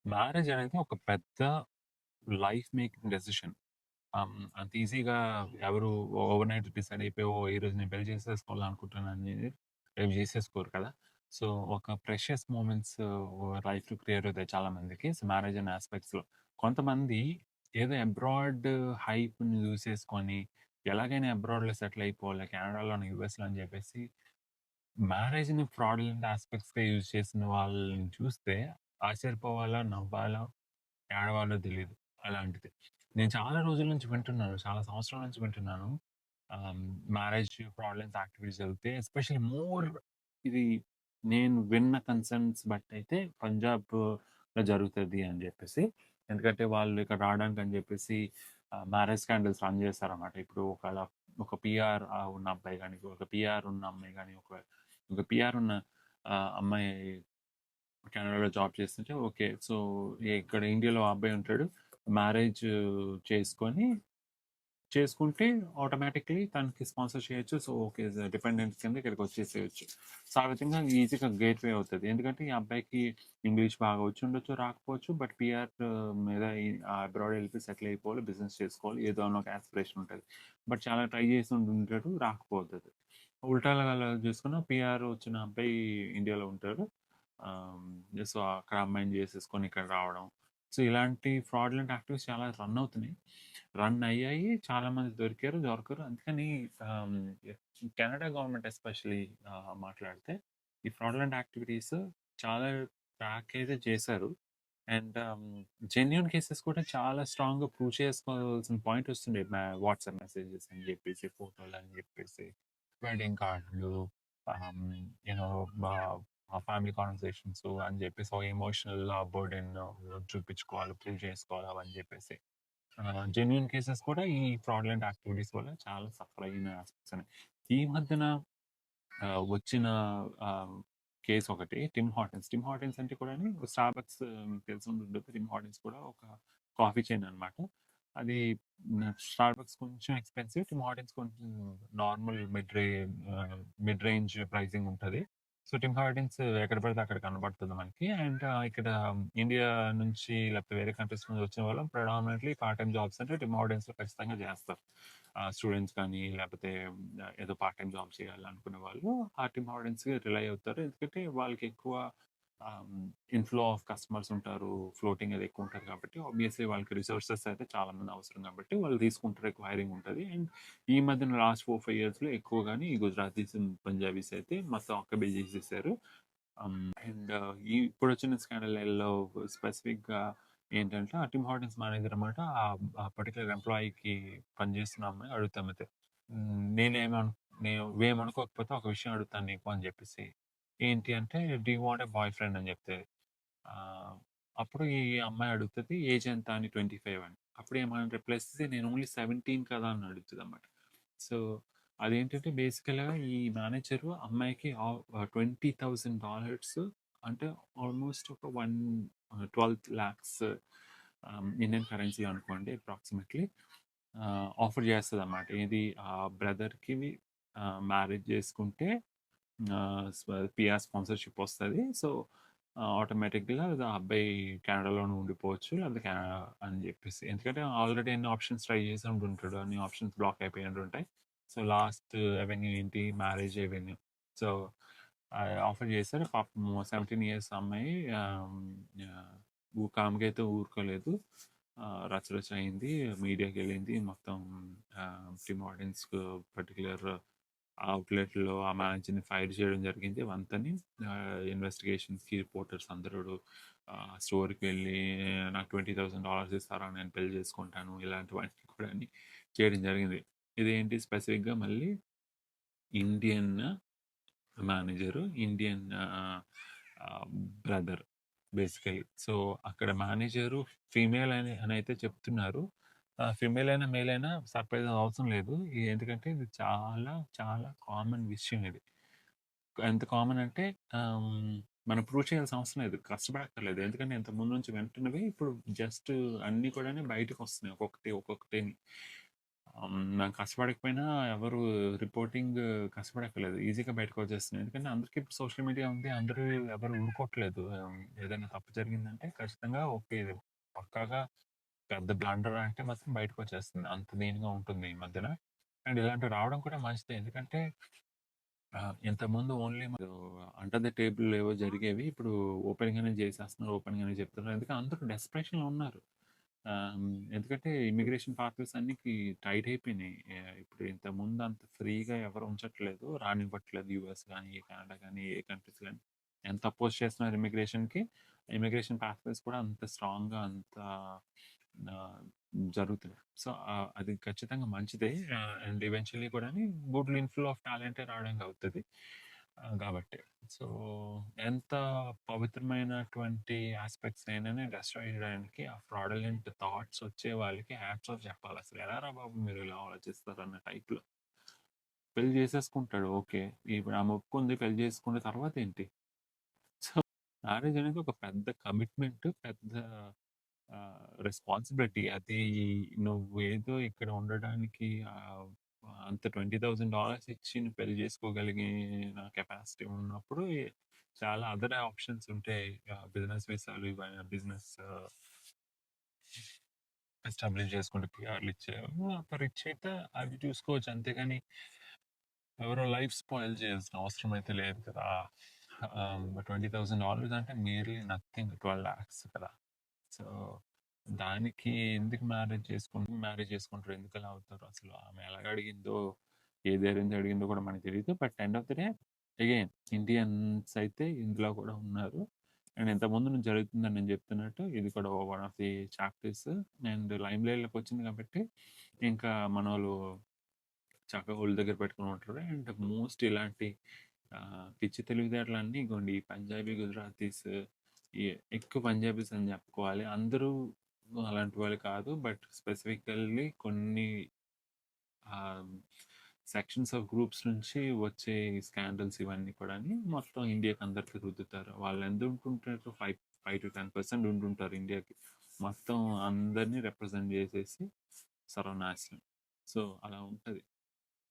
Marriage అనేది ఒక పెద్ద లైఫ్ మేకింగ్ డెసిషన్. అంత ఈజీగా ఎవరు ఓవర్‌నైట్ డిసైడ్ అయిపోయి, ఓహ్! ఈరోజు నేను పెళ్లి చేసేసుకోవాలనుకుంటున్నాననేది రేపు చేసేసుకోరు కదా! సో, ఒక ప్రెషియస్ మొమెంట్స్ లైఫ్‌లో క్రియేట్ అవుతాయి చాలా మందికి. సో, మ్యారేజ్ అనే యాస్పెక్ట్స్‌లో. కొంతమంది ఏదో అబ్రాడ్ హైప్‌ని చూసేసుకొని, ఎలాగైనా అబ్రాడ్‌లో సెటిల్ అయిపోవాలి, కెనడాలోని, యూఎస్‌లో అని చెప్పేసి మ్యారేజ్‌ని ఫ్రాడులెంట్ యాస్పెక్ట్స్‌గా యూజ్ చేసిన వాళ్ళని చూస్తే ఆశ్చర్యపోవాలా? నవ్వాలా? ఏడవాలో తెలీదు. అలాంటిది. నేను చాలా రోజుల నుంచి వింటున్నాను. చాలా సంవత్సరాల నుంచి వింటున్నాను. ఆహ్, మ్యారేజ్ ఫ్రాడ్లెన్స్ యాక్టివిటీస్ జరిగితే ఎస్పెషల్లీ మోర్ ఇది నేను విన్న కన్సర్న్స్ బట్టయితే పంజాబ్‌లో జరుగుతది అని జెప్పేసి. ఎందుకంటే వాళ్ళు ఇక్కడ రావడానికని జెప్పేసి మ్యారేజ్ స్కాండల్స్ రన్ చేస్తారనమాట. ఇప్పుడు ఒక పీఆర్ ఉన్న అబ్బాయి గాని, ఒక పీఆర్ ఉన్న అమ్మాయి గాని, ఒక పీఆర్ ఉన్న అమ్మాయి కెనడాలో జాబ్ చేస్తుంటే ఓకే. సో, ఇక్కడ ఇండియాలో ఆ అబ్బాయి ఉంటాడు. మ్యారేజ్ చేసుకొని చేసుకుంటే ఆటోమేటిక్‌లీ తనకి స్పాన్సర్ చేయొచ్చు. So, okay. డిపెండెంట్ కింద ఇక్కడికి వచ్చేసేయొచ్చు. సో, ఆ విధంగా ఈజీగా గేట్‌వే అవుతది. ఎందుకంటే ఈ అబ్బాయికి ఇంగ్లీష్ బాగా వచ్చుండొచ్చు, రాకపోవచ్చు. బట్ పీఆర్ మీద అబ్రాడ్ వెళ్ళిపోయి సెటిల్ అయిపోవాలి, బిజినెస్ చేసుకోవాలి. ఏదో అని ఒక యాస్పిరేషన్ ఉంటది. బట్ చాలా ట్రై చేసి ఉంటుంటాడు, రాకపోతది. ఉల్టాగా చూసుకున్న పీఆర్ వచ్చిన అబ్బాయి ఇండియాలో ఉంటాడు. సో, అక్కడ అమ్మాయిని చేసేసుకొని ఇక్కడ రావడం. సో, ఇలాంటి ఫ్రాడ్‌లెంట్ యాక్టివిటీస్ చాలా రన్ అవుతున్నాయి. రన్ అయ్యాయి. చాలా మంది దొరికారు, దొరకరు. అందుకని ఆహ్, కెనడా గవర్నమెంట్ ఎస్పెషల్లీ మాట్లాడితే ఈ ఫ్రాడ్‌లెంట్ యాక్టివిటీస్ చాలా ట్రాక్ అయితే చేశారు. అండ్ జెన్యూన్ కేసెస్ కూడా చాలా స్ట్రాంగ్‌గా ప్రూవ్ చేసుకోవాల్సిన పాయింట్ వస్తుండే. వాట్సాప్ మెసేజెస్ అని చెప్పేసి, ఫోటోలు అని చెప్పేసి, వెడ్డింగ్ కార్డులు, ఆహ్, యూనో ఫ్యామిలీ కాన్వర్సేషన్స్ అని చెప్పేసి, ఒక ఎమోషనల్ బర్డెన్ చూపించుకోవాలి, ప్రూవ్ చేసుకోవాలి అవని చెప్పేసి. జెన్యూన్ కేసెస్ కూడా ఈ ఫ్రాడ్లెంట్ యాక్టివిటీస్ వల్ల చాలా సఫర్ అయిన ఆస్పెక్ట్స్ ఉన్నాయి. ఈ మధ్యన వచ్చిన ఆహ్, కేస్ ఒకటి టిమ్ హార్టన్స్. టిమ్ హార్టన్స్ అంటే కూడాని స్టార్‌బక్స్ మీకు తెలిసి ఉండుంటది. టిమ్ హార్టన్స్ కూడా ఒక కాఫీ చైన్ అనమాట. అది స్టార్‌బక్స్ కొంచెం ఎక్స్‌పెన్సివ్. టిమ్ హార్టన్స్ కొంచెం నార్మల్ మిడ్ రేంజ్ ప్రైసింగ్ ఉంటది. సో, టిమ్ హార్టన్స్ ఎక్కడ పడితే అక్కడ కనపడుతుంది మనకి. అండ్ ఇక్కడ ఇండియా నుంచి లేకపోతే వేరే కంట్రీస్ నుంచి వచ్చిన వాళ్ళు ప్రెడామినెంట్‌లీ పార్ట్ టైమ్ జాబ్స్ అంటే టిమ్ హార్టన్స్‌లో ఖచ్చితంగా చేస్తారు. స్టూడెంట్స్ కానీ లేకపోతే ఏదో పార్ట్ టైమ్ జాబ్ చేయాలనుకునే వాళ్ళు ఆ టిమ్ హార్డెన్స్‌కి రిలై అవుతారు. ఎందుకంటే వాళ్ళకి ఎక్కువ ఆహ్, ఇన్‌ఫ్లో ఆఫ్ కస్టమర్స్ ఉంటారు. ఫ్లోటింగ్ అది ఎక్కువ ఉంటది కాబట్టి ఆబ్వియస్‌లీ వాళ్ళకి రిసోర్సెస్ అయితే చాలా మంది అవసరం కాబట్టి వాళ్ళు తీసుకుంటారు. ఎక్కువ హైరింగ్ ఉంటది. అండ్ ఈ మధ్యన లాస్ట్ 4, 5 ఇయర్స్‌లో ఎక్కువగాని ఈ గుజరాతీస్, పంజాబీస్ అయితే మొత్తం ఆక్యుపై చేసేసారు. అండ్ ఇప్పుడొచ్చిన స్కాండల్‌లో స్పెసిఫిక్‌గా ఏంటంటే, ఆ టిమ్ హార్టన్స్ మేనేజర్ అన్నమాట. ఆ పర్టిక్యులర్ ఎంప్లాయీకి పనిచేస్తున్న అమ్మాయి అడుగుతామైతే. నేనేమను నువ్వేమనుకోకపోతే ఒక విషయం అడుగుతాను నీకు అని చెప్పేసి. ఏంటి అంటే, "do you want a boy friend" అని చెప్తది. ఆహ్, అప్పుడు ఈ అమ్మాయి అడుగుతది ఏజ్ ఎంత అని 25 అని. అప్పుడు ఏమని రిప్లై ఇస్తది, "నేను ఓన్లీ 17 కదా" అని అడుగుతదన్నమాట. సో, అదేంటంటే బేసికల్‌గా ఈ మేనేజరు అమ్మాయికి $20,000 అంటే ఆల్మోస్ట్ ఒక 12 లాక్స్ ఇండియన్ కరెన్సీ అనుకోండి అప్రాక్సిమేట్‌లీ ఆఫర్ చేస్తదన్నమాట. ఏది బ్రదర్‌కి మ్యారేజ్ చేసుకుంటే పిఆర్ స్పాన్సర్‌షిప్ వస్తది. సో, ఆటోమేటిక్‌గా ఆ అబ్బాయి కెనడాలోనే ఉండిపోవచ్చు. లేకపోతే అని చెప్పేసి. ఎందుకంటే ఆల్రెడీ అన్ని ఆప్షన్స్ ట్రై చేసి ఉంటుంటాడు. అన్ని ఆప్షన్స్ బ్లాక్ అయిపోయి ఉంటుంటాయి. సో, లాస్ట్ అవెన్యూ ఏంటి? Marriage avenue. సో, ఆఫర్ చేశారు. పాపం 17 ఇయర్స్ అమ్మాయి కామ్‌గా అయితే ఊరుకోలేదు. రచ్చ రచ్చ అయింది. మీడియాకెళ్ళింది. మొత్తం టిమ్ హార్డన్స్ పర్టిక్యులర్ అవుట్‌లెట్‌లో ఆ మేనేజర్‌ని ఫైర్ చేయడం జరిగింది. అవంతాని ఇన్వెస్టిగేషన్స్‌కి రిపోర్టర్స్ అందరూ స్టోర్‌కి వెళ్ళి నాకు $20,000 ఇస్తారా? నేను పెళ్లి చేసుకుంటాను. ఇలాంటివన్నీ కూడా అన్ని చేయడం జరిగింది. ఇదేంటి స్పెసిఫిక్‌గా మళ్ళీ ఇండియన్ మేనేజరు, ఇండియన్ ఆహ్, బ్రదర్ బేసికల్లీ. సో, అక్కడ మేనేజరు ఫీమేల్ అనైతే చెప్తున్నారు. ఫీమేల్ అయినా, మేల్ అయినా సర్ప్రైజ్ అవసరం లేదు. ఎందుకంటే ఇది చాలా, చాలా కామన్ విషయం ఇది. ఎంత కామన్ అంటే ఆహ్, మనం ప్రూవ్ చేయాల్సిన అవసరం లేదు. కష్టపడక్కర్లేదు. ఎందుకంటే ఇంతకు ముందు నుంచి వింటున్నవి ఇప్పుడు జస్ట్ అన్నీ కూడాను బయటకొస్తున్నాయి. ఒక్కొక్కటి, ఒక్కొక్కటిని. మనం కష్టపడకపోయినా ఎవరు రిపోర్టింగ్ కష్టపడక్కర్లేదు. ఈజీగా బయటకొచ్చేస్తుంది. ఎందుకంటే అందరికి ఇప్పుడు సోషల్ మీడియా ఉంది. అందరూ ఎవరు ఊరుకోవట్లేదు. ఏదైనా తప్పు జరిగిందంటే ఖచ్చితంగా ఓకే. ఇది పక్కాగా పెద్ద బ్లండర్ అంటే మాత్రం బయటకొచ్చేస్తుంది. అంత దీనిగా ఉంటుంది ఈ మధ్యన. అండ్ ఇలాంటివి రావడం కూడా మంచిదే. ఎందుకంటే ఇంతకుముందు ఓన్లీ అండర్ ద టేబుల్ ఏవో జరిగేవి. ఇప్పుడు ఓపెన్‌గానే చేసేస్తున్నారు. ఓపెన్‌గానే చెప్తున్నారు. ఎందుకంటే అందరూ డెస్పరేషన్‌లో ఉన్నారు. ఎందుకంటే ఇమిగ్రేషన్ పాత్వేస్ అన్నికి టైట్ అయిపోయినాయి. ఇప్పుడు ఇంతకుముందు అంత ఫ్రీగా ఎవరు ఉంచట్లేదు. రానివ్వట్లేదు. యూఎస్ గానీ, కెనడా గానీ, ఏ కంట్రీస్ గానీ. ఎంత అపోజ్ చేస్తున్నారు ఇమిగ్రేషన్‌కి. ఇమిగ్రేషన్ పాత్వేస్ కూడా అంత స్ట్రాంగ్‌గా అంత ఆహ్, జరుగుతున్నాయి. సో, అది ఖచ్చితంగా మంచిదే. అండ్ ఈవెన్చువల్లీ కూడాని గుడ్ ఇన్‌ఫ్లో ఆఫ్ టాలెంటే రావడానికి అవుతది. గాబట్టే. సో, ఎంత పవిత్రమైనటువంటి యాస్పెక్ట్స్ అయిననే డెస్ట్రాయ్ చేయడానికి ఆ ఫ్రాడులెంట్ థాట్స్ వచ్చే వాళ్ళకి హ్యాట్స్ ఆఫ్ చెప్పాలసలు. ఎలారా బాబు మీరు ఇలా ఆలోచిస్తారన్న టైప్‌లో. పెళ్లి చేసేసుకుంటాడు ఓకే. ఇప్పుడు ఆమె ఒప్పుకుంది పెళ్లి చేసుకున్న తర్వాతేంటి? సో, మ్యారేజ్ అనేది ఒక పెద్ద కమిట్మెంట్. పెద్ద రెస్పాన్సిబిలిటీ. అది నువ్వేదో ఇక్కడ ఉండడానికి అంత $20,000 ఇచ్చి నువ్వు పెళ్లి చేసుకోగలిగిన కెపాసిటీ ఉన్నప్పుడు చాలా అదర్ ఆప్షన్స్ ఉంటాయి. బిజినెస్ వీసాలు ఇవన్నీ బిజినెస్ ఎస్టాబ్లిష్ చేసుకుంటే పిఆర్లు ఇచ్చేవి. రిచ్ అయితే అవి చూసుకోవచ్చు. అంతేగాని ఎవరో లైఫ్ స్పాయిల్ చేయాల్సిన అవసరం అయితే లేదు కదా. $20,000 అంటే నియర్లీ నథింగ్. 12 lakhs కదా. సో దానికి ఎందుకు మ్యారేజ్ చేసుకుంటారు? ఎందుకు అలా అవుతారు? అసలు ఆమె ఎలాగ అడిగిందో, ఏ ధైర్యంతో అడిగిందో కూడా మనకు తెలియదు. But end of the day again Indians అయితే ఇందులో కూడా ఉన్నారు. అండ్ ఇంతకుముందు నుంచి జరుగుతుందని నేను చెప్తున్నట్టు ఇది కూడా one of the chapters. And లైమ్ లైట్లోకి వచ్చింది కాబట్టి ఇంకా మన వాళ్ళు చక్కగా ఒళ్ళు దగ్గర పెట్టుకుని ఉంటారు. అండ్ మోస్ట్ ఇలాంటి పిచ్చి తెలివితేటలన్నీ ఇగోండి ఈ పంజాబీ గుజరాతీస్ ఎక్కువ పంజాబీస్ అని చెప్పుకోవాలి. అందరూ అలాంటి వాళ్ళు కాదు. బట్ స్పెసిఫికల్లీ కొన్ని సెక్షన్స్ ఆఫ్ గ్రూప్స్ నుంచి వచ్చే స్కాండల్స్ ఇవన్నీ కూడా మొత్తం ఇండియాకి అందరికి రుద్దుతారు. వాళ్ళు ఎంత ఉంటుంటారు? 5 to 10% ఉంటుంటారు ఇండియాకి. మొత్తం అందరినీ రిప్రజెంట్ చేసేసి సర్వనాశనం. సో అలా ఉంటుంది.